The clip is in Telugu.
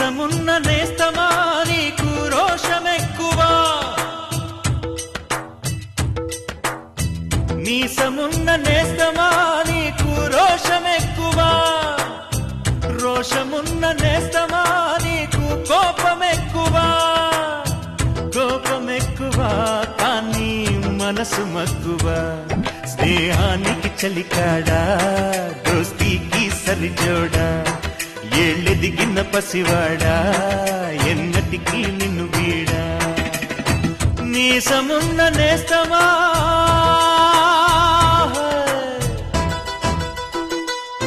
మీసమున్న నేస్తమా నీకు రోషమెక్కువా, మీసమున్న నేస్తమా నీకు రోషమెక్కువా, రోషమున్న నేస్తమా నీకు కోపమెక్కువా, కోపమెక్కువా కానీ మనసు మక్కువా, స్నేహానికి చలికాడా దోస్తీకి సరిజోడా, ఏళ్ళెదిగిన పసివాడా ఎన్నటికీ నిన్ను వీడా, మీసమున్న నేస్తమా